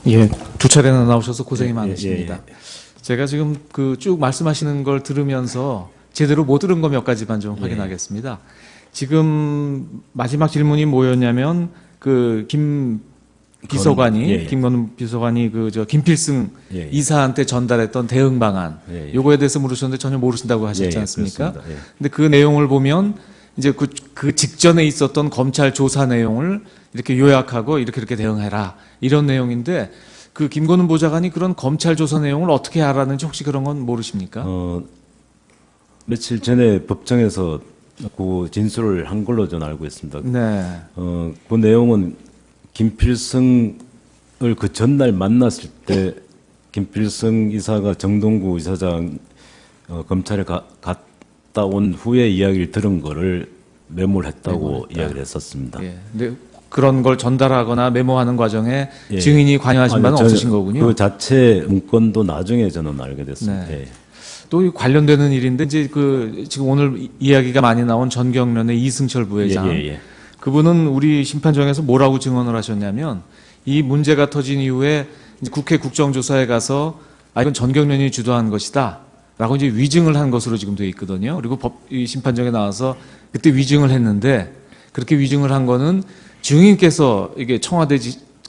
예, 두 차례나 나오셔서 고생이 많으십니다. 예. 제가 지금 그 쭉 말씀하시는 걸 들으면서 제대로 못 들은 거 몇 가지만 좀 확인하겠습니다. 지금 마지막 질문이 뭐였냐면 그 김 비서관이 김건우 비서관이 그 저 김필승 이사한테 전달했던 대응 방안 요거에 대해서 물으셨는데 전혀 모르신다고 하셨지 않습니까? 근데 그 내용을 보면 이제 그 직전에 있었던 검찰 조사 내용을 이렇게 요약하고 이렇게 대응해라 이런 내용인데 그 김건우 보좌관이 그런 검찰 조사 내용을 어떻게 알았는지 혹시 그런 건 모르십니까? 며칠 전에 법정에서 그 진술을 한 걸로 저는 알고 있습니다. 네. 그 내용은 김필승을 그 전날 만났을 때 김필승 이사가 정동구 이사장 검찰에 갔다 온 후에 이야기를 들은 거를 메모를 했다고 이야기를 했었습니다. 예. 근데 그런 걸 전달하거나 메모하는 과정에 증인이 관여하신 바는 없으신 거군요. 그 자체 문건도 나중에 저는 알게 됐습니다. 네. 또 관련되는 일인데 이제 그 지금 오늘 이야기가 많이 나온 전경련의 이승철 부회장 그분은 우리 심판정에서 뭐라고 증언을 하셨냐면 이 문제가 터진 이후에 이제 국회 국정조사에 가서 이건 전경련이 주도한 것이다라고 이제 위증을 한 것으로 지금 되어 있거든요. 그리고 이 심판정에 나와서 그때 위증을 했는데 그렇게 위증을 한 거는 증인께서 이게 청와대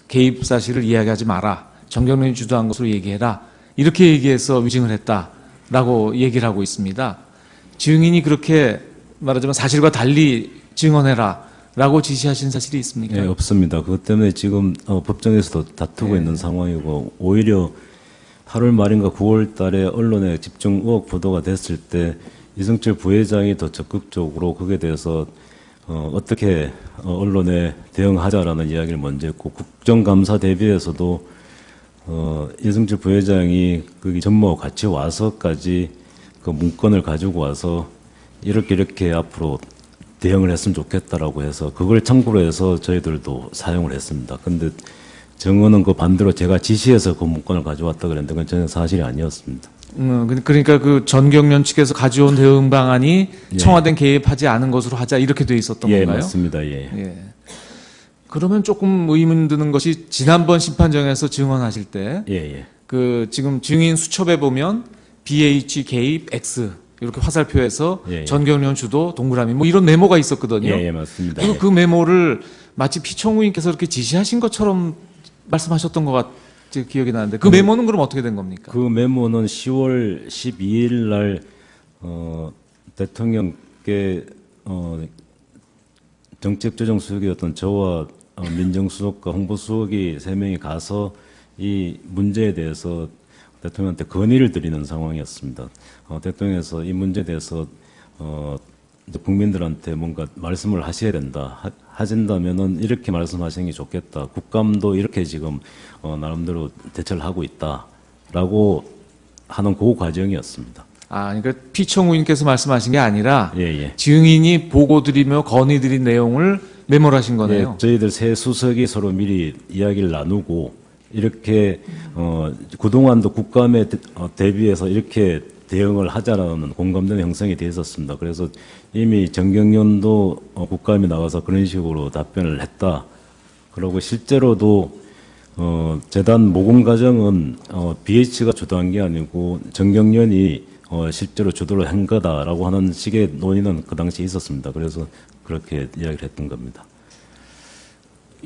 개입 사실을 이야기하지 마라. 전경련이 주도한 것으로 얘기해라. 이렇게 얘기해서 위증을 했다라고 얘기를 하고 있습니다. 증인이 그렇게 말하자면 사실과 달리 증언해라. 라고 지시하신 사실이 있습니까? 네, 없습니다. 그것 때문에 지금 법정에서도 다투고 있는 상황이고 오히려 8월 말인가 9월 달에 언론에 집중 의혹 보도가 됐을 때 이승철 부회장이 더 적극적으로 거기에 대해서 어떻게 언론에 대응하자라는 이야기를 먼저 했고 국정감사 대비해서도 이승철 부회장이 거기 전무하고 같이 와서까지 그 문건을 가지고 와서 이렇게 앞으로 대응을 했으면 좋겠다라고 해서 그걸 참고로 해서 저희들도 사용을 했습니다. 근데 정언은 그 반대로 제가 지시해서 그 문건을 가져왔다 그랬는데 그건 전혀 사실이 아니었습니다. 그러니까 그 전경련 측에서 가져온 대응 방안이 청와대 개입하지 않은 것으로 하자 이렇게 돼 있었던 건가요? 맞습니다. 그러면 조금 의문 드는 것이 지난번 심판정에서 증언하실 때 그 지금 증인 수첩에 보면 BH 개입 X 이렇게 화살표에서 전경련 주도 동그라미 뭐 이런 메모가 있었거든요. 맞습니다. 그리고 그 메모를 마치 피청구인께서 이렇게 지시하신 것처럼 말씀하셨던 것 같이 기억이 나는데 그 메모는 그럼 어떻게 된 겁니까? 그 메모는 10월 12일 날 대통령께 정책조정수석이었던 저와 민정수석과 홍보수석이 3명이 가서 이 문제에 대해서 대통령한테 건의를 드리는 상황이었습니다. 대통령께서 이 문제에 대해서 국민들한테 뭔가 말씀을 하셔야 된다. 하신다면은 이렇게 말씀하시는 게 좋겠다. 국감도 이렇게 지금 나름대로 대처를 하고 있다라고 하는 그 과정이었습니다. 그러니까 피청구인께서 말씀하신 게 아니라 증인이 보고드리며 건의드린 내용을 메모를 하신 거네요. 저희들 세 수석이 서로 미리 이야기를 나누고 이렇게 그동안도 국감에 대비해서 이렇게 대응을 하자라는 공감대는 형성이 되어 있었습니다. 그래서 이미 정경련도 국감에 나와서 그런 식으로 답변을 했다. 그리고 실제로도 재단 모금 과정은 BH가 주도한 게 아니고 정경련이 실제로 주도를 한 거다라고 하는 식의 논의는 그 당시에 있었습니다. 그래서 그렇게 이야기를 했던 겁니다.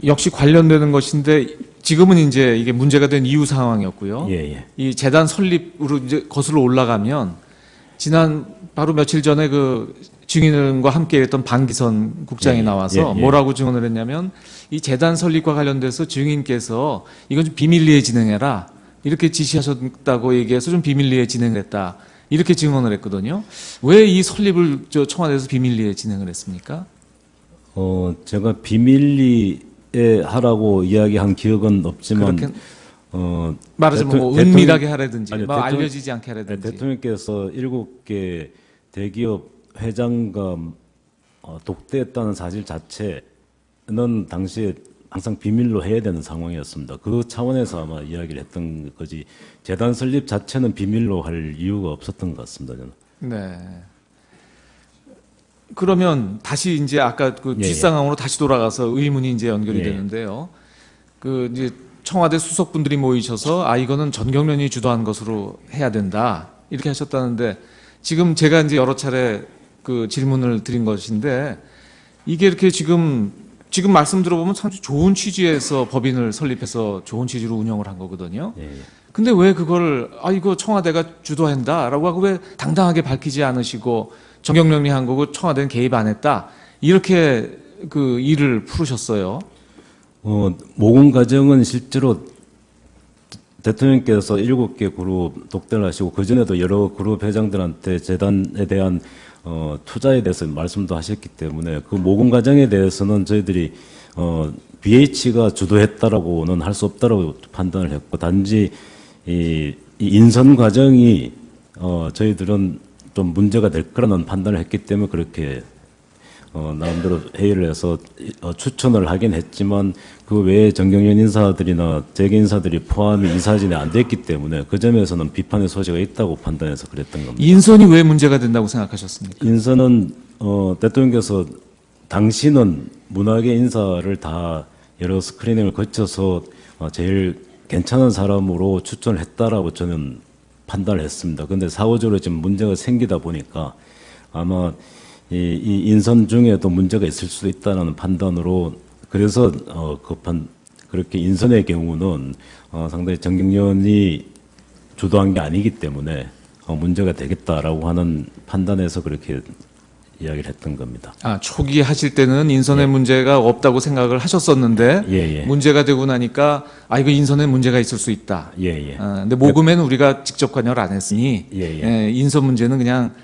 역시 관련되는 것인데 지금은 이제 이게 문제가 된 이후 상황이었고요. 이 재단 설립으로 이제 거슬러 올라가면 지난 바로 며칠 전에 그 증인과 함께 했던 방기선 국장이 나와서 뭐라고 증언을 했냐면 이 재단 설립과 관련돼서 증인께서 이건 좀 비밀리에 진행해라 이렇게 지시하셨다고 얘기해서 좀 비밀리에 진행했다 이렇게 증언을 했거든요. 왜 이 설립을 청와대에서 비밀리에 진행을 했습니까? 제가 비밀리에 하라고 이야기한 기억은 없지만 말하자면 뭐 은밀하게 하라든지 뭐 알려지지 않게 하라든지 대통령께서 7개 대기업 회장과 독대했다는 사실 자체는 당시에 항상 비밀로 해야 되는 상황이었습니다. 그 차원에서 아마 이야기를 했던 거지 재단 설립 자체는 비밀로 할 이유가 없었던 것 같습니다. 저는. 네. 그러면 다시 이제 아까 그 뒷상황으로 다시 돌아가서 의문이 이제 연결이 되는데요. 그 이제 청와대 수석분들이 모이셔서 이거는 전경련이 주도한 것으로 해야 된다 이렇게 하셨다는데 지금 제가 이제 여러 차례 그 질문을 드린 것인데 이게 이렇게 지금 말씀 들어보면 참 좋은 취지에서 법인을 설립해서 좋은 취지로 운영을 한 거거든요. 예, 예. 근데 왜 그걸 이거 청와대가 주도한다라고 하고 왜 당당하게 밝히지 않으시고 정경련이 한 거고 청와대는 개입 안 했다 이렇게 그 일을 풀으셨어요. 모금 과정은 실제로 대통령께서 7개 그룹 독대를 하시고 그전에도 여러 그룹 회장들한테 재단에 대한 투자에 대해서 말씀도 하셨기 때문에 그 모금 과정에 대해서는 저희들이 BH가 주도했다라고는 할 수 없다라고 판단을 했고 단지 이 인선 과정이 저희들은 좀 문제가 될 거라는 판단을 했기 때문에 그렇게 나름대로 회의를 해서 추천을 하긴 했지만 그 외에 정경련 인사들이나 재계 인사들이 포함이 이 사진에 안 됐기 때문에 그 점에서는 비판의 소지가 있다고 판단해서 그랬던 겁니다. 인선이 왜 문제가 된다고 생각하셨습니까? 인선은 대통령께서 당시는 문화계 인사를 다 여러 스크리닝을 거쳐서 제일 괜찮은 사람으로 추천을 했다라고 저는 판단을 했습니다. 그런데 사후적으로 지금 문제가 생기다 보니까 아마 이 인선 중에도 문제가 있을 수도 있다는 판단으로 그래서 그렇게 인선의 경우는 상당히 정경련이 주도한 게 아니기 때문에 문제가 되겠다라고 하는 판단에서 그렇게 이야기를 했던 겁니다. 초기 하실 때는 인선에 문제가 없다고 생각을 하셨었는데 문제가 되고 나니까 이거 인선에 문제가 있을 수 있다. 근데 모금에는 우리가 직접 관여를 안 했으니 인선 문제는 그냥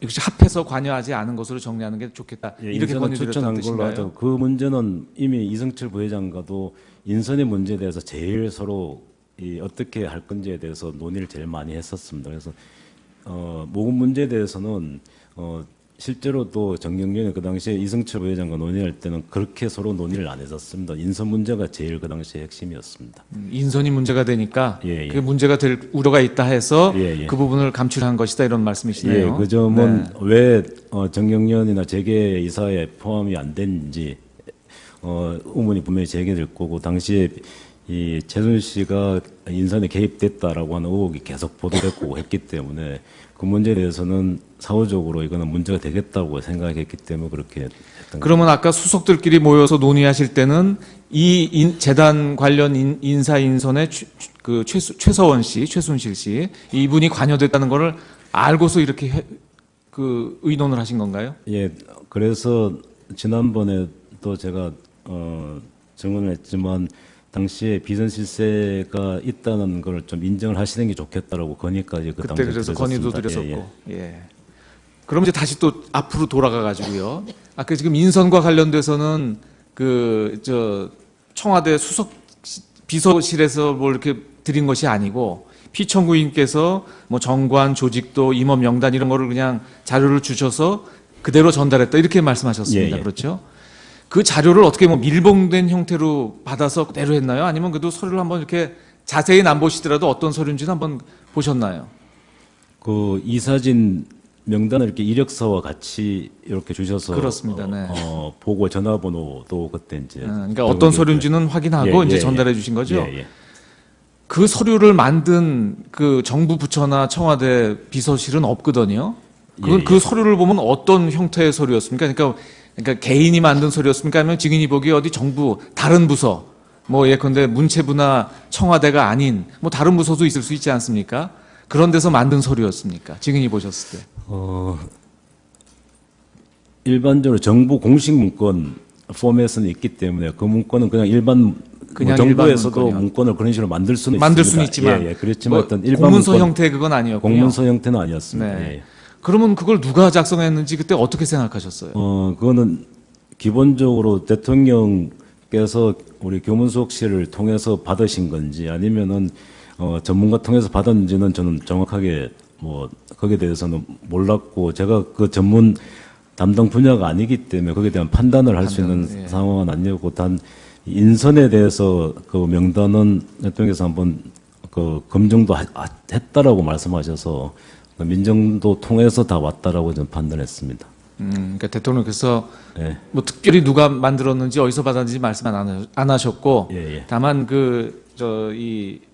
역시 합해서 관여하지 않은 것으로 정리하는 게 좋겠다. 이렇게 권유드렸던 뜻인가요? 그 문제는 이미 이승철 부회장과도 인선의 문제에 대해서 제일 서로 어떻게 할 건지에 대해서 논의를 제일 많이 했었습니다. 그래서 모금 문제에 대해서는 실제로 또 정경련이 그 당시에 이승철 부회장과 논의할 때는 그렇게 서로 논의를 안 했었습니다. 인선 문제가 제일 그 당시에 핵심이었습니다. 인선이 문제가 되니까 그 문제가 될 우려가 있다 해서 그 부분을 감출한 것이다 이런 말씀이시네요. 그 점은 왜 정경련이나 재계 이사에 포함이 안 됐는지 의문이 분명히 제기될 거고 당시에 이 최순실씨가 인선에 개입됐다라고 하는 의혹이 계속 보도됐고 했기 때문에 그 문제에 대해서는 사후적으로 이거는 문제가 되겠다고 생각했기 때문에 그렇게 했던 그러면 아까 수석들끼리 모여서 논의하실 때는 이 재단 관련 인사 인선에 그 최서원 씨, 최순실 씨 이분이 관여됐다는 것을 알고서 이렇게 그 의논을 하신 건가요? 예, 그래서 지난번에 또 제가 증언을 했지만 당시에 비선 실세가 있다는 걸 좀 인정을 하시는 게 좋겠다라고 건의까지 그 그때 그래서 건의도 드렸었고. 그럼 이제 다시 또 앞으로 돌아가 가지고요. 아까 지금 인선과 관련돼서는 청와대 수석 비서실에서 뭘 이렇게 드린 것이 아니고 피청구인께서 뭐 정관, 조직도, 임원 명단 이런 거를 그냥 자료를 주셔서 그대로 전달했다 이렇게 말씀하셨습니다. 그렇죠? 그 자료를 어떻게 뭐 밀봉된 형태로 받아서 그대로 했나요? 아니면 그래도 서류를 한번 이렇게 자세히는 안 보시더라도 어떤 서류인지는 한번 보셨나요? 그 이 사진 명단을 이렇게 이력서와 같이 이렇게 주셔서 그렇습니다. 네. 보고 전화번호도 그때 이제 그러니까 어떤 서류인지는 확인하고 이제 전달해 주신 거죠. 그 서류를 만든 그 정부 부처나 청와대 비서실은 없거든요. 그 서류를 보면 어떤 형태의 서류였습니까? 그러니까 개인이 만든 서류였습니까? 아니면 증인이 보기에 어디 정부 다른 부서 뭐 예컨대 문체부나 청와대가 아닌 뭐 다른 부서도 있을 수 있지 않습니까? 그런 데서 만든 서류였습니까? 증인이 보셨을 때. 일반적으로 정부 공식 문건 포맷은 있기 때문에 그 문건은 그냥 일반 정부에서도 문건을 그런 식으로 만들 수는 있지만 그렇지만 뭐 어떤 일반 공문서 형태 그건 아니었고요. 공문서 형태는 아니었습니다. 그러면 그걸 누가 작성했는지 그때 어떻게 생각하셨어요? 그거는 기본적으로 대통령께서 우리 교문수석실을 통해서 받으신 건지 아니면은 전문가 통해서 받았는지는 저는 정확하게 뭐 거기에 대해서는 몰랐고 제가 그 전문 담당 분야가 아니기 때문에 거기에 대한 판단을 할 수 있는 상황은 아니었고 단 인선에 대해서 그 명단은 대통령께서 한번 그 검증도 했다라고 말씀하셔서 민정도 통해서 다 왔다라고 저는 판단했습니다. 그러니까 대통령께서 예. 뭐 특별히 누가 만들었는지 어디서 받았는지 말씀 안 하셨고, 예, 예. 다만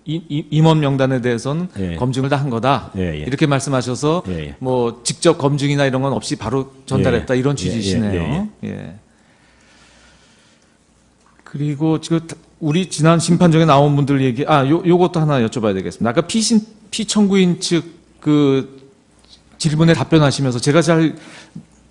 임원 명단에 대해서는 예. 검증을 다 한 거다. 예, 예. 이렇게 말씀하셔서 예, 예. 뭐 직접 검증이나 이런 건 없이 바로 전달했다 예, 예. 이런 취지시네요. 예, 예. 그리고 지금 우리 지난 심판정에 나온 분들 요것도 하나 여쭤봐야 되겠습니다. 아까 피청구인 측 그 질문에 답변하시면서 제가 잘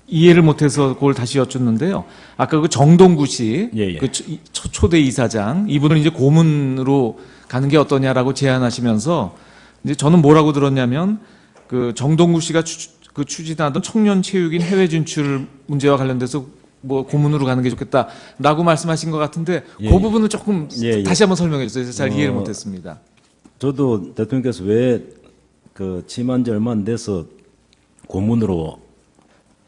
이해를 못해서 그걸 다시 여쭙는데요. 아까 그 정동구 씨, 예, 예. 그 초대 이사장, 이분을 이제 고문으로 가는 게 어떠냐라고 제안하시면서 이제 저는 뭐라고 들었냐면 그 정동구 씨가 추진하던 청년 체육인 해외 진출 문제와 관련돼서 뭐 고문으로 가는 게 좋겠다라고 말씀하신 것 같은데 예, 그 부분을 조금 예, 예. 다시 한번 설명해 주세요. 잘 이해를 못했습니다. 저도 대통령께서 왜 그 취임한 지 얼마 안 돼서 고문으로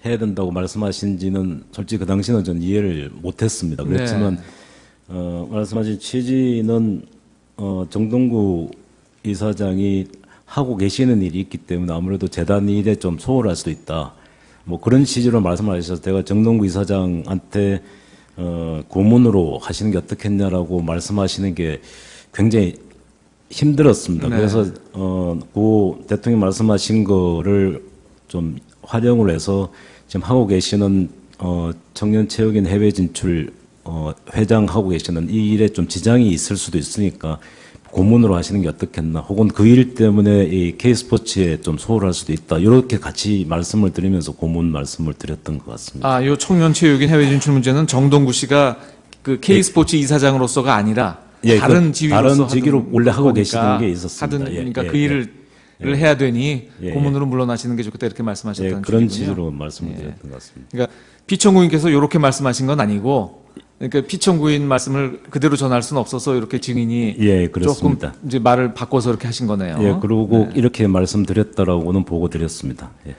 해야 된다고 말씀하신지는 솔직히 그 당시는 전 이해를 못했습니다. 그렇지만 말씀하신 취지는 정동구 이사장이 하고 계시는 일이 있기 때문에 아무래도 재단 일에 좀 소홀할 수도 있다. 뭐 그런 취지로 말씀하셔서 제가 정동구 이사장한테 고문으로 하시는 게 어떻겠냐라고 말씀하시는 게 굉장히 힘들었습니다. 네. 그래서 그 대통령 말씀하신 거를 좀 활용을 해서 지금 하고 계시는 청년 체육인 해외 진출 회장하고 계시는 이 일에 좀 지장이 있을 수도 있으니까 고문으로 하시는 게 어떻겠나, 혹은 그 일 때문에 이 K스포츠에 좀 소홀할 수도 있다. 이렇게 같이 말씀을 드리면서 고문 말씀을 드렸던 것 같습니다. 요 청년 체육인 해외 진출 문제는 정동구 씨가 그 K스포츠 이사장으로서가 아니라 예, 다른 그 지위로서 다른 직위로 원래 하고 거니까 계시는 게 있었습니다. 그러니까 예, 그 예, 일을 예. 해야 되니 예, 고문으로 물러나시는 게 좋겠다 이렇게 예, 말씀하셨던 그런 취지군요. 취지로 말씀을 드렸던 것 같습니다. 그러니까 피청구인께서 이렇게 말씀하신 건 아니고, 그러니까 피청구인 말씀을 그대로 전할 수는 없어서 이렇게 증인이 예, 조금 그렇습니다. 이제 말을 바꿔서 이렇게 하신 거네요. 예, 그리고 이렇게 말씀드렸다라고는 보고 드렸습니다. 예.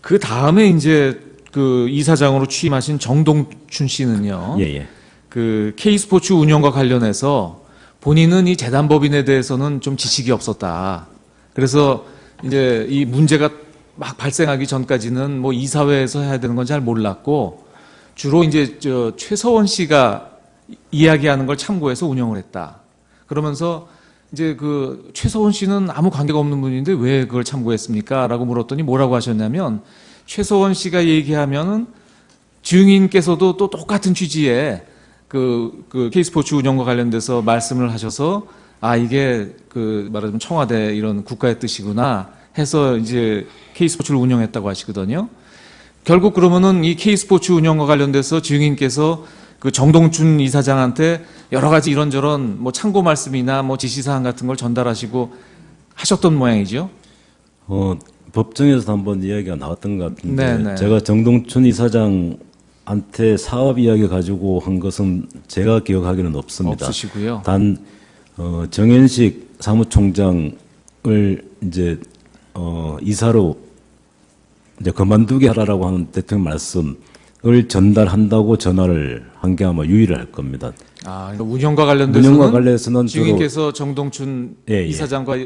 그 다음에 이제 그 이사장으로 취임하신 정동춘 씨는요. 예, 예. 그 K스포츠 운영과 관련해서 본인은 이 재단법인에 대해서는 좀 지식이 없었다. 그래서 이제 이 문제가 막 발생하기 전까지는 뭐 이사회에서 해야 되는 건 잘 몰랐고, 주로 이제 최서원 씨가 이야기하는 걸 참고해서 운영을 했다. 그러면서 이제 그 최서원 씨는 아무 관계가 없는 분인데 왜 그걸 참고했습니까? 라고 물었더니 뭐라고 하셨냐면, 최서원 씨가 얘기하면은 증인께서도 또 똑같은 취지의 그 K스포츠 운영과 관련돼서 말씀을 하셔서 이게 말하자면 청와대 이런 국가의 뜻이구나 해서 이제 K스포츠를 운영했다고 하시거든요. 결국 그러면은 이 K스포츠 운영과 관련돼서 증인께서 그 정동춘 이사장한테 여러 가지 이런저런 뭐 참고 말씀이나 뭐 지시사항 같은 걸 전달하시고 하셨던 모양이죠. 법정에서 한번 이야기가 나왔던 것 같은데 네네. 제가 정동춘 이사장한테 사업 이야기 가지고 한 것은 제가 기억하기는 없습니다. 없으시고요. 단 정현식 사무총장을 이제 이사로 이제 그만두게 하라고 하는 대통령 말씀을 전달한다고 전화를 한 게 아마 유일할 겁니다. 그러니까 운영과 관련돼서는 운영과 관련해서는 증인께서 정동춘 예, 예. 이사장과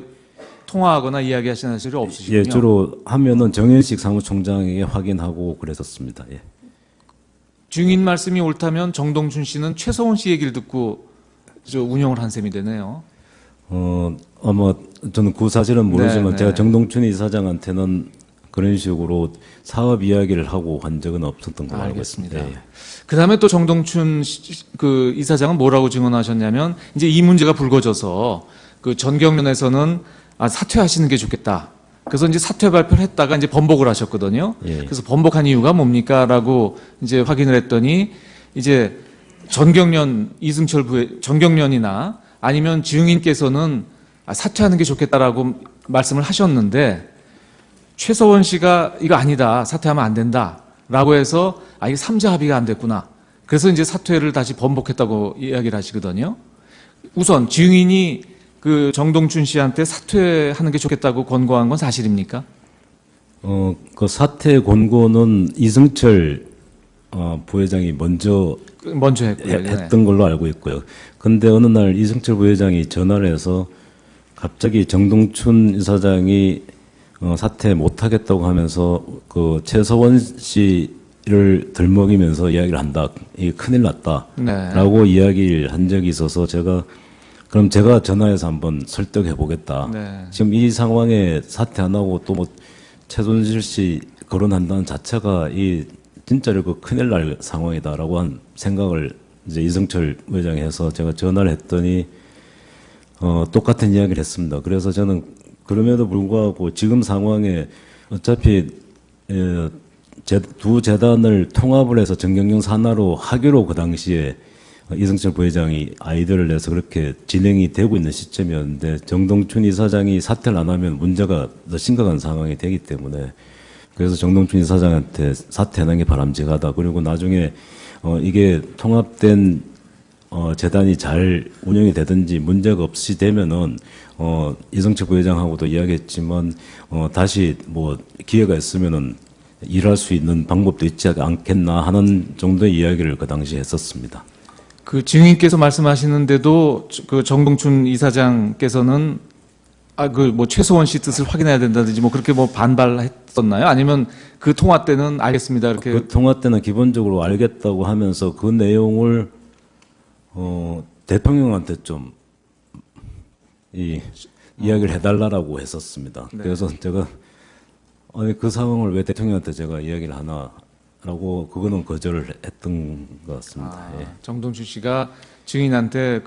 통화하거나 이야기하시는 사실이 없으시군요. 예, 주로 하면은 정현식 사무총장에게 확인하고 그랬었습니다. 예. 증인 말씀이 옳다면 정동춘 씨는 최서원 씨 얘기를 듣고 운영을 한 셈이 되네요. 아마 저는 그 사실은 모르지만 네. 제가 정동춘 이사장한테는 그런 식으로 사업 이야기를 하고 한 적은 없었던 걸로 알고 있습니다. 알겠습니다. 예. 그 다음에 또 정동춘 그 이사장은 뭐라고 증언하셨냐면, 이제 이 문제가 불거져서 그 전경련에서는 사퇴하시는 게 좋겠다. 그래서 이제 사퇴 발표를 했다가 이제 번복을 하셨거든요. 예. 그래서 번복한 이유가 뭡니까? 라고 이제 확인을 했더니, 이제 전경련이나 아니면 증인께서는 사퇴하는 게 좋겠다라고 말씀을 하셨는데, 최서원 씨가 이거 아니다, 사퇴하면 안 된다 라고 해서 이게 삼자 합의가 안 됐구나, 그래서 이제 사퇴를 다시 번복했다고 이야기를 하시거든요. 우선 증인이 그 정동춘 씨한테 사퇴하는 게 좋겠다고 권고한 건 사실입니까? 그 사퇴 권고는 이승철 부회장이 먼저 했고요. 네. 했던 걸로 알고 있고요. 근데 어느 날 이승철 부회장이 전화를 해서 갑자기 정동춘 이사장이 사퇴 못하겠다고 하면서 그 최서원 씨를 들먹이면서 이야기를 한다. 이게 큰일 났다라고 이야기를 한 적이 있어서 그럼 제가 전화해서 한번 설득해 보겠다. 지금 이 상황에 사퇴 안 하고 또 뭐 최순실 씨 거론한다는 자체가 이 진짜로 그 큰일 날 상황이다라고 한 생각을 이제 이승철 부회장이 해서 제가 전화를 했더니 똑같은 이야기를 했습니다. 그래서 저는 그럼에도 불구하고 지금 상황에 어차피 두 재단을 통합을 해서 정경영 산하로 하기로 그 당시에 이승철 부회장이 아이디어를 내서 그렇게 진행이 되고 있는 시점이었는데 정동춘 이사장이 사퇴를 안 하면 문제가 더 심각한 상황이 되기 때문에 그래서 정동춘 이사장한테 사퇴하는 게 바람직하다. 그리고 나중에 이게 통합된 재단이 잘 운영이 되든지 문제가 없이 되면은 이승철 부회장하고도 이야기했지만 다시 뭐 기회가 있으면은 일할 수 있는 방법도 있지 않겠나 하는 정도의 이야기를 그 당시에 했었습니다. 그 증인께서 말씀하시는데도 그 정동춘 이사장께서는 뭐 최소원 씨 뜻을 확인해야 된다든지 뭐 그렇게 뭐 반발했었나요? 아니면 그 통화 때는 알겠습니다 이렇게? 그 통화 때는 기본적으로 알겠다고 하면서 그 내용을 대통령한테 좀 이야기를 해달라고 했었습니다. 그래서 제가 그 상황을 왜 대통령한테 제가 이야기를 하나라고 그거는 거절을 했던 것 같습니다. 예. 정동춘 씨가 증인한테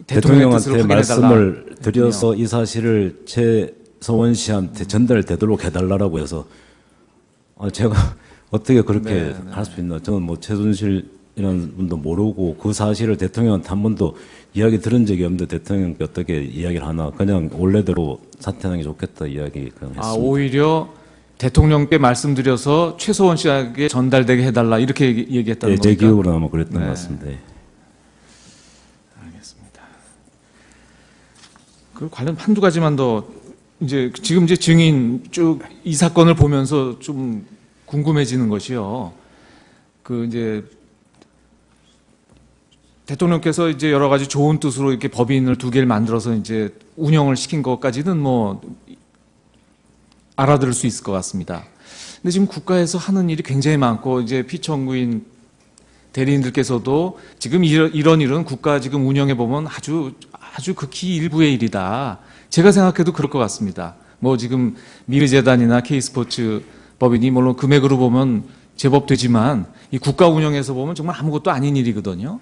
대통령한테 말씀을 드려서 이 사실을 최서원 씨한테 전달되도록 해달라고 해서 제가 어떻게 그렇게 할 수 있나? 저는 뭐 최순실이라는 분도 모르고 그 사실을 대통령한테 한 번도 이야기 들은 적이 없는데 대통령께 어떻게 이야기를 하나? 그냥 원래대로 사퇴하는 게 좋겠다 이야기 그냥 했습니다. 오히려 대통령께 말씀드려서 최소원 씨에게 전달되게 해달라 이렇게 얘기했다는 겁니까? 제 기억으로 아마 그랬던 것 같습니다. 알겠습니다. 그 관련 한두 가지만 더 지금 증인 쭉 이 사건을 보면서 좀 궁금해지는 것이요. 대통령께서 이제 여러 가지 좋은 뜻으로 이렇게 법인을 2개를 만들어서 이제 운영을 시킨 것까지는 뭐 알아들을 수 있을 것 같습니다. 근데 지금 국가에서 하는 일이 굉장히 많고 이제 피청구인 대리인들께서도 지금 이런 일은 국가 지금 운영해 보면 아주 극히 일부의 일이다. 제가 생각해도 그럴 것 같습니다. 뭐 지금 미르재단이나 K스포츠 법인이 물론 금액으로 보면 제법 되지만 이 국가 운영에서 보면 정말 아무것도 아닌 일이거든요.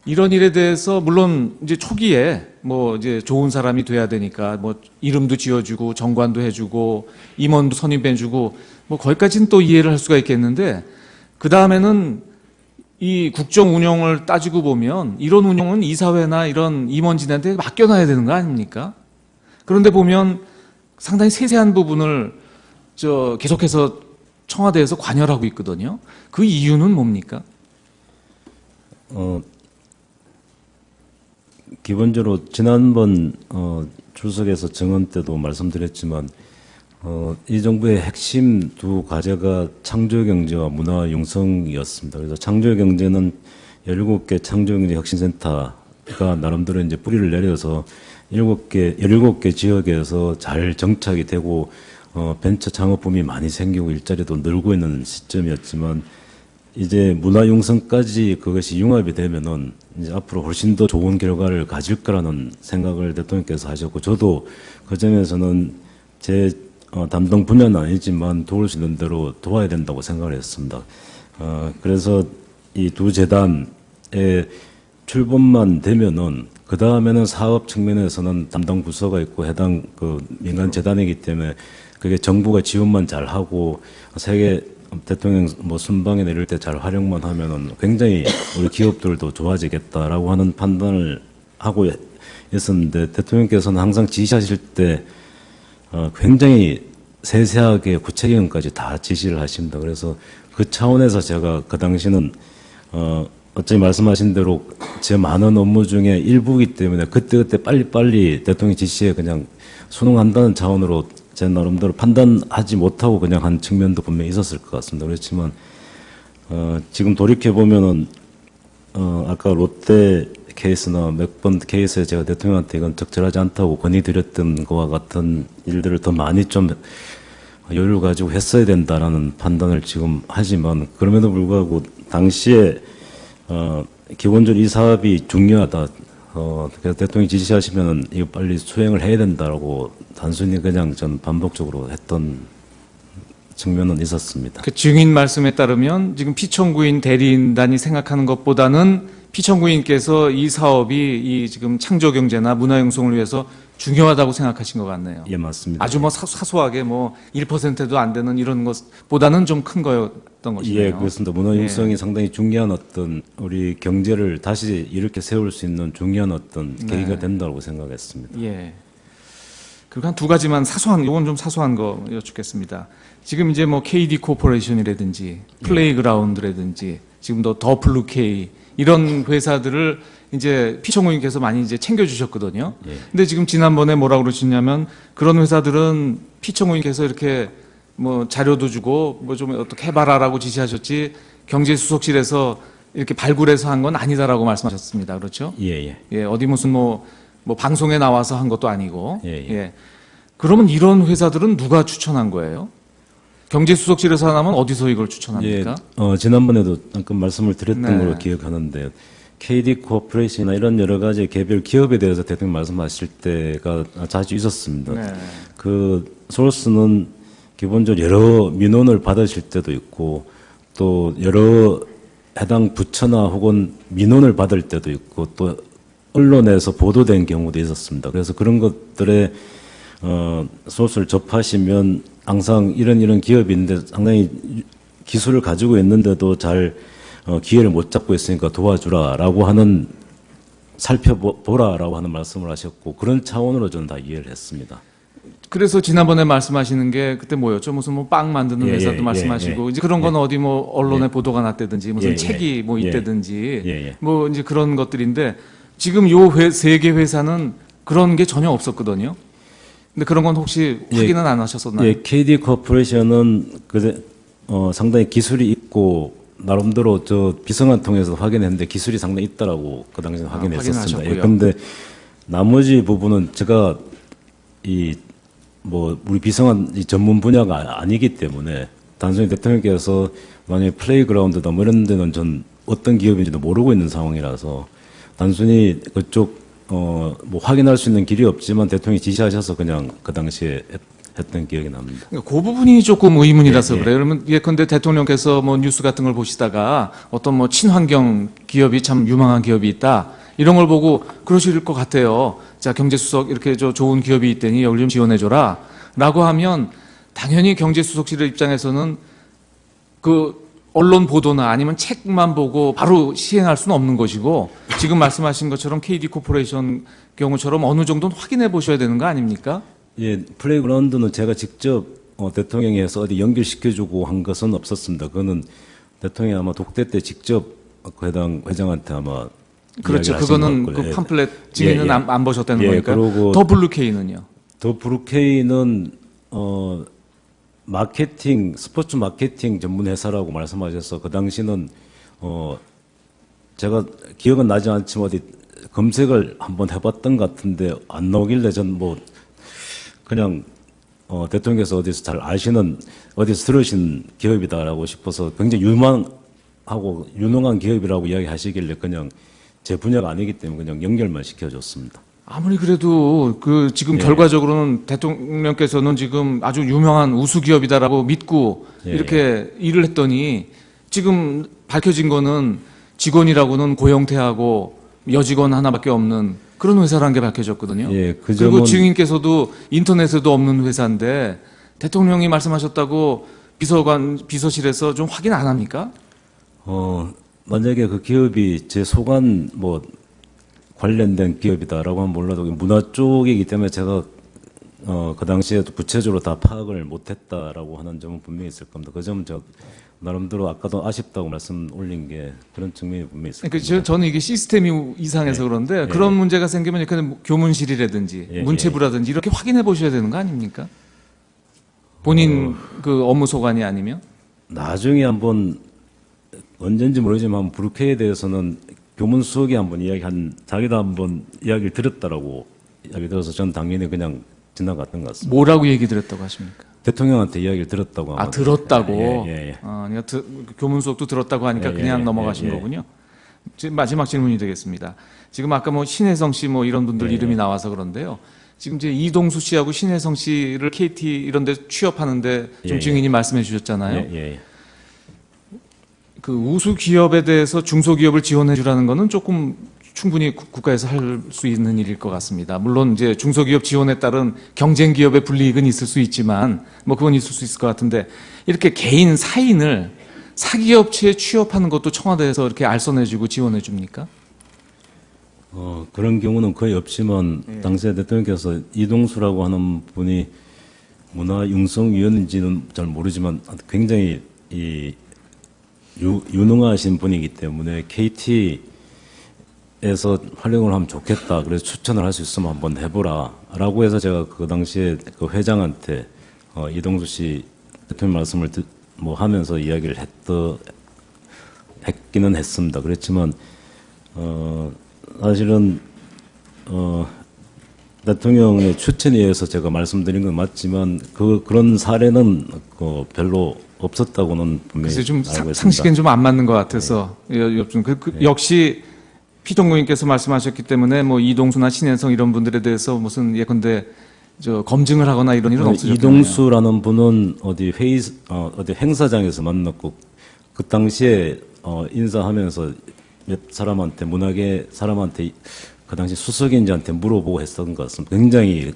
이런 일에 대해서 물론 이제 초기에 뭐 이제 좋은 사람이 돼야 되니까 뭐 이름도 지어주고 정관도 해주고 임원도 선임해주고 뭐 거기까지는 또 이해를 할 수가 있겠는데 그 다음에는 이 국정 운영을 따지고 보면 이런 운영은 이사회나 이런 임원진한테 맡겨놔야 되는 거 아닙니까? 그런데 보면 상당히 세세한 부분을 계속해서 청와대에서 관여를 하고 있거든요. 그 이유는 뭡니까? 기본적으로 지난번 출석에서 증언 때도 말씀드렸지만 이 정부의 핵심 두 과제가 창조경제와 문화융성이었습니다. 그래서 창조경제는 17개 창조경제 혁신센터가 나름대로 이제 뿌리를 내려서 17개 지역에서 잘 정착이 되고 벤처 창업붐이 많이 생기고 일자리도 늘고 있는 시점이었지만 이제 문화융성까지 그것이 융합이 되면은 이제 앞으로 훨씬 더 좋은 결과를 가질 거라는 생각을 대통령께서 하셨고 저도 그 점에서는 제 담당 분야는 아니지만 도울 수 있는 대로 도와야 된다고 생각을 했습니다. 그래서 이 두 재단의 출범만 되면은 그 다음에는 사업 측면에서는 담당 부서가 있고 해당 그 민간 재단이기 때문에 그게 정부가 지원만 잘 하고 세계 대통령 뭐 순방에 내릴 때 잘 활용만 하면은 굉장히 우리 기업들도 좋아지겠다라고 하는 판단을 하고 있었는데 대통령께서는 항상 지시하실 때 굉장히 세세하게 구체적인까지 다 지시를 하십니다. 그래서 그 차원에서 제가 그 당시는 어차피 말씀하신 대로 제 많은 업무 중에 일부이기 때문에 그때그때 빨리빨리 대통령 지시에 그냥 순응한다는 차원으로 제 나름대로 판단하지 못하고 그냥 한 측면도 분명히 있었을 것 같습니다. 그렇지만 지금 돌이켜 보면은 아까 롯데 케이스나 몇 번 케이스에 제가 대통령한테 이건 적절하지 않다고 건의드렸던 것과 같은 일들을 더 많이 좀 여유를 가지고 했어야 된다라는 판단을 지금 하지만 그럼에도 불구하고 당시에 기본적으로 이 사업이 중요하다. 그래서 대통령이 지시하시면은 이거 빨리 수행을 해야 된다라고 단순히 그냥 전 반복적으로 했던 측면은 있었습니다. 그 증인 말씀에 따르면 지금 피청구인 대리인단이 생각하는 것보다는 피청구인께서 이 사업이 이 지금 창조 경제나 문화 융성을 위해서 중요하다고 생각하신 것 같네요. 예, 맞습니다. 아주 뭐 사소하게 뭐 1%도 안 되는 이런 것보다는 좀 큰 거였던 것이네요. 예, 그렇습니다. 문화 융성이 상당히 중요한 어떤 우리 경제를 다시 이렇게 세울 수 있는 중요한 어떤 계기가 된다고 생각했습니다. 예. 그리고 한 두 가지만 사소한, 이건 좀 사소한 거 여쭙겠습니다. 지금 이제 뭐 KD 코퍼레이션이라든지 플레이그라운드라든지 지금 더 블루케이 이런 회사들을 이제 피청구인께서 많이 이제 챙겨주셨거든요. 예. 근데 지금 지난번에 뭐라고 그러셨냐면 그런 회사들은 피청구인께서 이렇게 뭐 자료도 주고 뭐 좀 어떻게 해봐라라고 지시하셨지 경제수석실에서 이렇게 발굴해서 한 건 아니다라고 말씀하셨습니다. 그렇죠? 예, 예. 예, 어디 무슨 뭐 방송에 나와서 한 것도 아니고. 예, 예. 그러면 이런 회사들은 누가 추천한 거예요? 경제수석실에서 하나면 어디서 이걸 추천합니까? 예, 지난번에도 잠깐 말씀을 드렸던 네. 걸로 기억하는데 KD 코퍼레이션이나 이런 여러 가지 개별 기업에 대해서 대통령 말씀하실 때가 자주 있었습니다. 네. 그 소스는 기본적으로 여러 민원을 받으실 때도 있고 또 여러 해당 부처나 혹은 민원을 받을 때도 있고 또 언론에서 보도된 경우도 있었습니다. 그래서 그런 것들에 소스를 접하시면 항상 이런 기업인데 상당히 기술을 가지고 있는데도 잘 기회를 못 잡고 있으니까 도와주라라고 하는 살펴보라라고 하는 말씀을 하셨고 그런 차원으로 저는 다 이해를 했습니다. 그래서 지난번에 말씀하시는 게 그때 뭐였죠? 무슨 뭐 빵 만드는 예, 회사도 예, 말씀하시고 예, 이제 그런 건 어디 뭐 언론에 예. 보도가 났다든지 무슨 예, 책이 뭐 예. 있다든지 예. 뭐 이제 그런 것들인데 지금 요 세 개 회사는 그런 게 전혀 없었거든요. 근데 그런 건 혹시 확인은 안 하셨었나요? 예, KD 코퍼레이션은 상당히 기술이 있고 나름대로 저 비서관 통해서 확인했는데 기술이 상당히 있다라고 그 당시에 확인했었습니다. 확인하셨고요. 예, 근데 나머지 부분은 제가 우리 비서관 전문 분야가 아니기 때문에 단순히 대통령께서 만약에 플레이그라운드다 뭐 이런 데는 전 어떤 기업인지도 모르고 있는 상황이라서 단순히 그쪽 확인할 수 있는 길이 없지만 대통령이 지시하셔서 그냥 그 당시에 했던 기억이 납니다. 그러니까 그 부분이 조금 의문이라서 예, 예. 그래요. 그러면 예컨대 대통령께서 뭐 뉴스 같은 걸 보시다가 어떤 뭐 친환경 기업이 참 유망한 기업이 있다 이런 걸 보고 그러실 것 같아요. 자, 경제수석 이렇게 좋은 기업이 있다니 여기 좀 지원해줘라라고 하면 당연히 경제수석실의 입장에서는 그 언론 보도나 아니면 책만 보고 바로 시행할 수는 없는 것이고 지금 말씀하신 것처럼 KD 코퍼레이션 경우처럼 어느 정도는 확인해 보셔야 되는 거 아닙니까? 예, 플레이그라운드는 제가 직접 대통령이 해서 어디 연결시켜주고 한 것은 없었습니다. 그거는 대통령이 아마 독대 때 직접 그 해당 회장한테 아마 그렇죠. 이야기를 하신 그거는 것 그 같고요. 팜플렛 증인은 예, 예. 안 보셨다는 예, 거니까. 그러고 더 블루케이는요? 더 브루케이는 마케팅 스포츠 마케팅 전문 회사라고 말씀하셔서 그 당시는 제가 기억은 나지 않지만 어디 검색을 한번 해봤던 것 같은데 안 나오길래 전 그냥 대통령께서 어디서 잘 아시는 어디서 들으신 기업이다라고 싶어서 굉장히 유능한 기업이라고 이야기하시길래 그냥 제 분야가 아니기 때문에 그냥 연결만 시켜줬습니다. 아무리 그래도 그 지금 결과적으로는 대통령께서는 지금 아주 유명한 우수 기업이다라고 믿고 이렇게 일을 했더니 지금 밝혀진 거는 직원이라고는 고영태하고 여직원 하나밖에 없는 그런 회사라는 게 밝혀졌거든요. 예, 그 그리고 점은- 증인께서도 인터넷에도 없는 회사인데 대통령이 말씀하셨다고 비서실에서 좀 확인 안 합니까? 만약에 그 기업이 제 소관 관련된 기업이다라고 하면 몰라도 문화 쪽이기 때문에 제가 그 당시에도 구체적으로 다 파악을 못했다라고 하는 점은 분명히 있을 겁니다. 그 점은 제가 나름대로 아까도 아쉽다고 말씀 올린 게 그런 측면이 분명히 있을 겁니다. 그러니까 저는 이게 시스템이 이상해서 그런데 그런 문제가 생기면 그냥 교문실이라든지 문체부라든지 이렇게 확인해 보셔야 되는 거 아닙니까? 본인 그 업무 소관이 아니면? 나중에 한번 언젠지 모르지만 브루케에 대해서는 교문 수석이 한번 자기도 한번 이야기를 들었다라고 이야기 들어서 전 당연히 그냥 지나갔던 것 같습니다. 뭐라고 얘기 드렸다고 하십니까? 대통령한테 이야기를 들었다고 아, 하거든요. 들었다고. 예. 그러니까 교문 수업도 들었다고 하니까 그냥 넘어가신 거군요. 지금 마지막 질문이 되겠습니다. 지금 아까 뭐 신혜성 씨 뭐 이런 분들 이름이 나와서 그런데요. 지금 이제 이동수 씨하고 신혜성 씨를 KT 이런 데 취업하는데 좀 증인이 말씀해 주셨잖아요. 그 우수 기업에 대해서 중소기업을 지원해 주라는 거는 조금 충분히 국가에서 할 수 있는 일일 것 같습니다. 물론 이제 중소기업 지원에 따른 경쟁 기업의 불이익은 있을 수 있지만 뭐 그건 있을 수 있을 것 같은데 이렇게 개인 사인을 사기업체에 취업하는 것도 청와대에서 이렇게 알선해주고 지원해 줍니까? 그런 경우는 거의 없지만 당시에 대통령께서 이동수라고 하는 분이 문화융성위원인지는 잘 모르지만 굉장히 유능하신 분이기 때문에 KT에서 활용을 하면 좋겠다. 그래서 추천을 할 수 있으면 한번 해보라라고 해서 제가 그 당시에 그 회장한테 이동수 씨 대통령 말씀을 하면서 이야기를 했기는 했습니다. 그렇지만 사실은 대통령의 추천에 의해서 제가 말씀드린 건 맞지만 그런 사례는 별로 없었다고는 분명히 글쎄 좀 알고 있습니다. 상식엔 좀 안 맞는 것 같아서 역시 피동구님께서 말씀하셨기 때문에 뭐 이동수나 신혜성 이런 분들에 대해서 무슨 예컨대 검증을 하거나 이런 일은 없으셨겠네요. 이동수라는 분은 어디 행사장에서 만났고 그 당시에 인사하면서 몇 사람한테 문학의 사람한테 그 당시 수석인지한테 물어보고 했었던 것 같습니다. 굉장히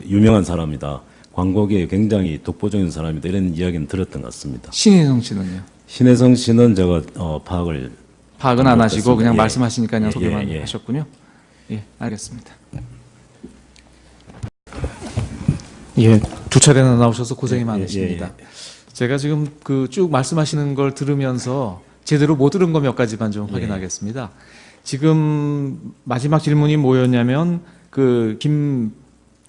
유명한 사람이다. 광고계에 굉장히 독보적인 사람이다. 이런 이야기는 들었던 것 같습니다. 신혜성 씨는요? 신혜성 씨는 제가 파악은 안 하시고 그냥 예. 말씀하시니까 그냥 소개만 예. 하셨군요. 예, 알겠습니다. 예, 두 차례나 나오셔서 고생이 많으십니다. 제가 지금 그 쭉 말씀하시는 걸 들으면서 제대로 못 들은 거 몇 가지만 좀 확인하겠습니다. 지금 마지막 질문이 뭐였냐면 김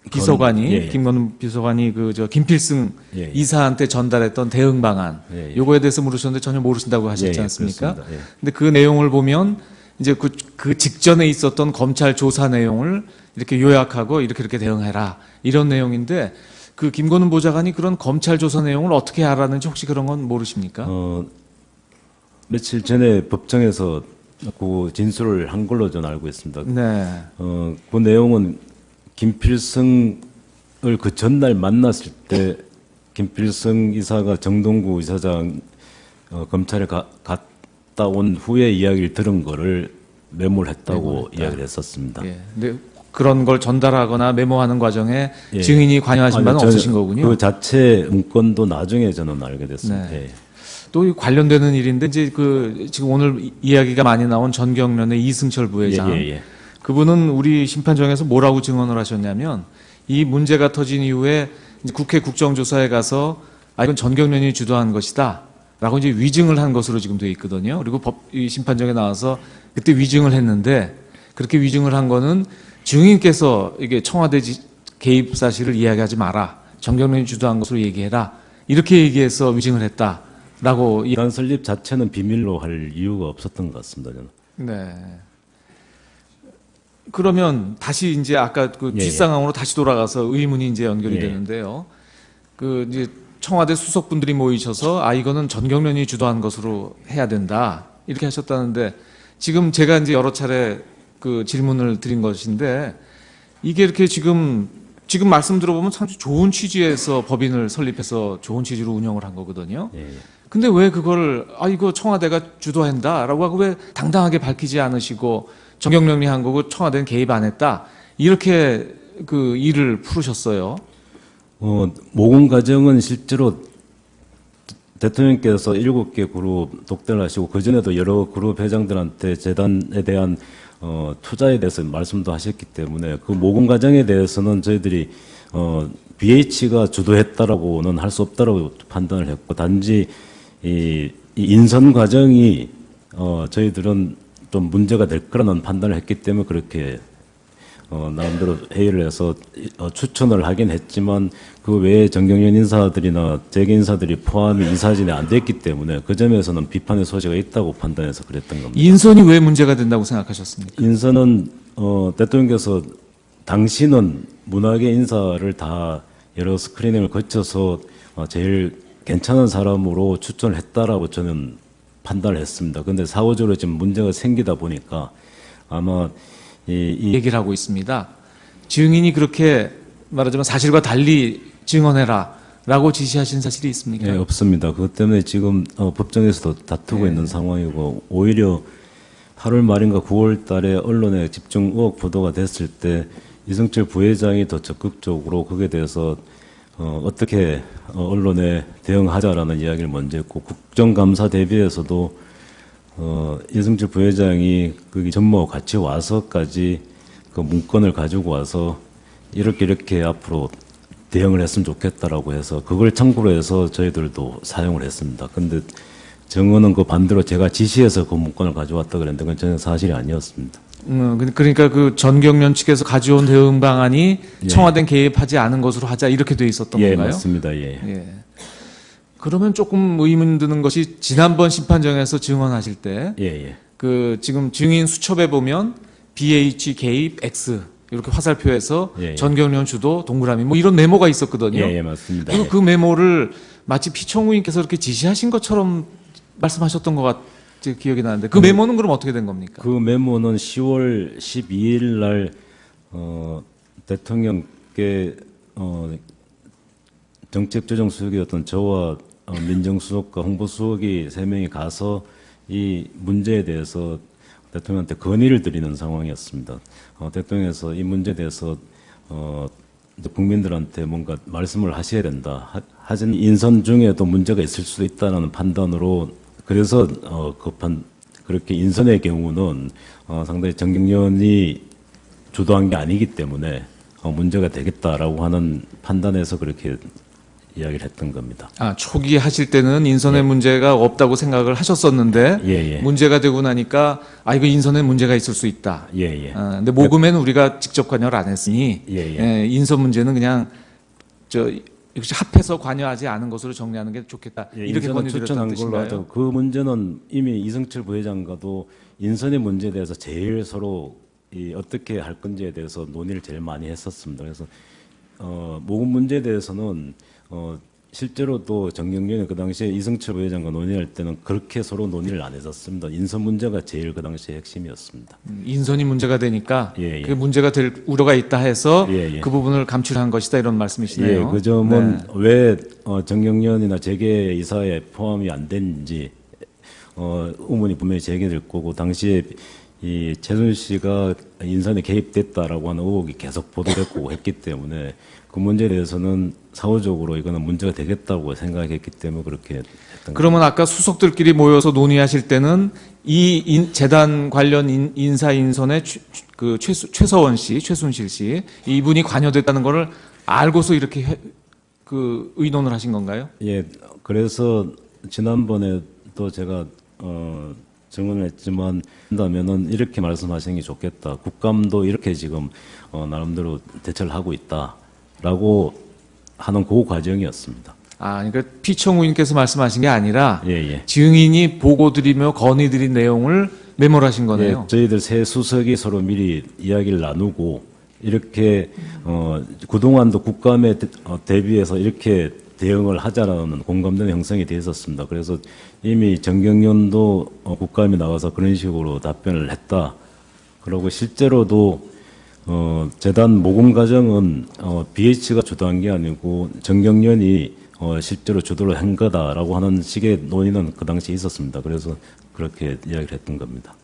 비서관이 김건우 비서관이 김필승 이사한테 전달했던 대응 방안 요거에 대해서 물으셨는데 전혀 모르신다고 하셨지 않습니까? 근데 그 내용을 보면 이제 그 직전에 있었던 검찰 조사 내용을 이렇게 요약하고 이렇게 대응해라 이런 내용인데 그 김건우 보좌관이 그런 검찰 조사 내용을 어떻게 알았는지 혹시 그런 건 모르십니까? 며칠 전에 법정에서 그 진술을 한 걸로 저는 알고 있습니다. 네. 그 내용은 김필승을 그 전날 만났을 때 김필승 이사가 정동구 이사장 검찰에 갔다 온 후에 이야기를 들은 거를 메모를 했다고 이야기를 했었습니다. 예. 근데 그런 걸 전달하거나 메모하는 과정에 증인이 관여하신 바는 없으신 거군요. 그 자체 문건도 나중에 저는 알게 됐습니다. 네. 또 관련되는 일인데 이제 지금 오늘 이야기가 많이 나온 전경련의 이승철 부회장. 그분은 우리 심판정에서 뭐라고 증언을 하셨냐면 이 문제가 터진 이후에 이제 국회 국정조사에 가서 이건 전경련이 주도한 것이다 라고 이제 위증을 한 것으로 지금 되어 있거든요. 그리고 이 심판정에 나와서 그때 위증을 했는데 그렇게 위증을 한 거는 증인께서 이게 청와대 개입 사실을 이야기하지 마라. 전경련이 주도한 것으로 얘기해라. 이렇게 얘기해서 위증을 했다라고. 이단 설립 자체는 비밀로 할 이유가 없었던 것 같습니다. 저는. 네. 그러면 다시 이제 아까 뒷상황으로 다시 돌아가서 의문이 이제 연결이 되는데요. 이제 청와대 수석분들이 모이셔서 이거는 전경련이 주도한 것으로 해야 된다 이렇게 하셨다는데 지금 제가 이제 여러 차례 질문을 드린 것인데 이게 이렇게 지금 말씀 들어보면 참 좋은 취지에서 법인을 설립해서 좋은 취지로 운영을 한 거거든요. 근데 왜 그걸 이거 청와대가 주도한다라고 하고 왜 당당하게 밝히지 않으시고 전경련이 한 거고 청와대는 개입 안 했다 이렇게 일을 풀으셨어요? 모금 과정은 실제로 대통령께서 7개 그룹 독대를 하시고 그전에도 여러 그룹 회장들한테 재단에 대한 투자에 대해서 말씀도 하셨기 때문에 그 모금 과정에 대해서는 저희들이 BH가 주도했다라고는 할 수 없다라고 판단을 했고 단지 이 인선 과정이 저희들은 좀 문제가 될 거라는 판단을 했기 때문에 그렇게 나름대로 회의를 해서 추천을 하긴 했지만 그 외에 전경련 인사들이나 재계 인사들이 포함이 이사진에 안 됐기 때문에 그 점에서는 비판의 소지가 있다고 판단해서 그랬던 겁니다. 인선이 왜 문제가 된다고 생각하셨습니까? 인선은 대통령께서 당시는 문학의 인사를 다 여러 스크리닝을 거쳐서 제일 괜찮은 사람으로 추천을 했다라고 저는 판단을 했습니다. 그런데 사후적으로 지금 문제가 생기다 보니까 아마 이 얘기를 하고 있습니다. 증인이 그렇게 말하자면 사실과 달리 증언해라라고 지시하신 사실이 있습니까? 예, 없습니다. 그것 때문에 지금 법정에서도 다투고 있는 상황이고 오히려 8월 말인가 9월 달에 언론에 집중 의혹 보도가 됐을 때 이승철 부회장이 더 적극적으로 거기에 대해서 어떻게 언론에 대응하자라는 이야기를 먼저 했고 국정감사 대비해서도 이승철 부회장이 거기 전무하고 같이 와서까지 그 문건을 가지고 와서 이렇게 앞으로 대응을 했으면 좋겠다라고 해서 그걸 참고로 해서 저희들도 사용을 했습니다. 근데 정언은 그 반대로 제가 지시해서 그 문건을 가져왔다 그랬는데 그건 전혀 사실이 아니었습니다. 그러니까 그 전경련 측에서 가져온 대응 방안이 청와대는 개입하지 않은 것으로 하자 이렇게 돼 있었던 예, 건가요? 맞습니다. 예. 예. 그러면 조금 의문 드는 것이 지난번 심판정에서 증언하실 때 예, 예. 그 지금 증인 수첩에 보면 BH 개입 X 이렇게 화살표에서 예, 예. 전경련 주도 동그라미 뭐 이런 메모가 있었거든요. 예, 예, 맞습니다. 그리고 예. 그 메모를 마치 피청구인께서 이렇게 지시하신 것처럼 말씀하셨던 것 같이 기억이 나는데 그 메모는 그럼 어떻게 된 겁니까? 그 메모는 10월 12일 날 대통령께 정책조정수석이었던 저와 민정수석과 홍보수석이 3명이 가서 이 문제에 대해서 대통령한테 건의를 드리는 상황이었습니다. 대통령께서 이 문제에 대해서 이제 국민들한테 뭔가 말씀을 하셔야 된다. 하진 인선 중에도 문제가 있을 수도 있다는 판단으로 그래서 그렇게 인선의 경우는 상당히 정경련이 주도한 게 아니기 때문에 문제가 되겠다라고 하는 판단에서 그렇게 이야기를 했던 겁니다. 아, 초기 하실 때는 인선에 문제가 없다고 생각을 하셨었는데 예, 예. 문제가 되고 나니까 이거 인선에 문제가 있을 수 있다. 예, 예. 근데 모금에는 우리가 직접 관여를 안 했으니 예, 예. 인선 문제는 그냥 역시 합해서 관여하지 않은 것으로 정리하는 게 좋겠다. 예, 이렇게 인선을 건의드렸다는 추천한 걸로 뜻인가요? 하죠. 그 문제는 이미 이승철 부회장과도 인선의 문제에 대해서 제일 서로 어떻게 할 건지에 대해서 논의를 제일 많이 했었습니다. 그래서 모금 문제에 대해서는 실제로도 정경련이 그 당시에 이승철 부회장과 논의할 때는 그렇게 서로 논의를 안 했었습니다. 인선 문제가 제일 그 당시에 핵심이었습니다. 인선이 문제가 되니까 예, 예. 그 문제가 될 우려가 있다 해서 예, 예. 그 부분을 감출한 것이다 이런 말씀이시네요. 예, 그 점은 네. 왜 정경련이나 재계 이사에 포함이 안 됐는지 의문이 분명히 제기될 거고 당시에 이 최순실씨가 인선에 개입됐다라고 하는 의혹이 계속 보도됐고 했기 때문에 그 문제에 대해서는 사후적으로 이거는 문제가 되겠다고 생각했기 때문에 그렇게 했던 그러면 아까 수석들끼리 모여서 논의하실 때는 이 재단 관련 인사 인선에 최서원 씨, 최순실 씨 이분이 관여됐다는 것을 알고서 이렇게 그 의논을 하신 건가요? 예, 그래서 지난번에 또 제가 증언을 했지만 한다면은 이렇게 말씀하시는 게 좋겠다. 국감도 이렇게 지금 나름대로 대처를 하고 있다라고 하는 그 과정이었습니다. 그러니까 피청구인께서 말씀하신 게 아니라 예, 예. 증인이 보고드리며 건의드린 내용을 메모를 하신 거네요. 예, 저희들 세 수석이 서로 미리 이야기를 나누고 이렇게 그동안도 국감에 대비해서 이렇게 대응을 하자라는 공감대는 형성이 되어 있었습니다. 그래서 이미 정경련도 국감에 나와서 그런 식으로 답변을 했다. 그리고 실제로도 재단 모금 과정은 BH가 주도한 게 아니고 정경련이 실제로 주도를 한 거다라고 하는 식의 논의는 그 당시에 있었습니다. 그래서 그렇게 이야기를 했던 겁니다.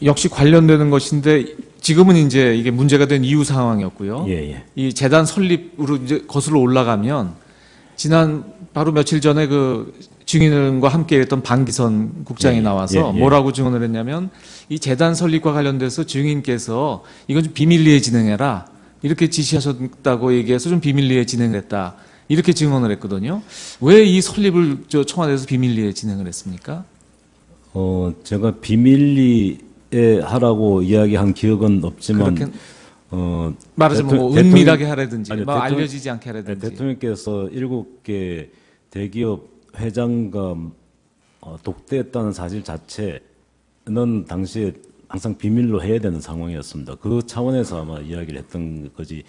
역시 관련되는 것인데 지금은 이제 이게 문제가 된 이후 상황이었고요. 예, 예. 이 재단 설립으로 이제 거슬러 올라가면 지난 바로 며칠 전에 그 증인과 함께 했던 방기선 국장이 예, 나와서 예, 예. 뭐라고 증언을 했냐면 이 재단 설립과 관련돼서 증인께서 이건 좀 비밀리에 진행해라 이렇게 지시하셨다고 얘기해서 좀 비밀리에 진행했다 이렇게 증언을 했거든요. 왜 이 설립을 청와대에서 비밀리에 진행을 했습니까? 제가 비밀리에 하라고 이야기한 기억은 없지만 그렇게 말하자면 뭐 은밀하게 하라든지 뭐 알려지지 않게 하라든지 대통령께서 7개 대기업 회장과 독대했다는 사실 자체는 당시에 항상 비밀로 해야 되는 상황이었습니다. 그 차원에서 아마 이야기를 했던 거지.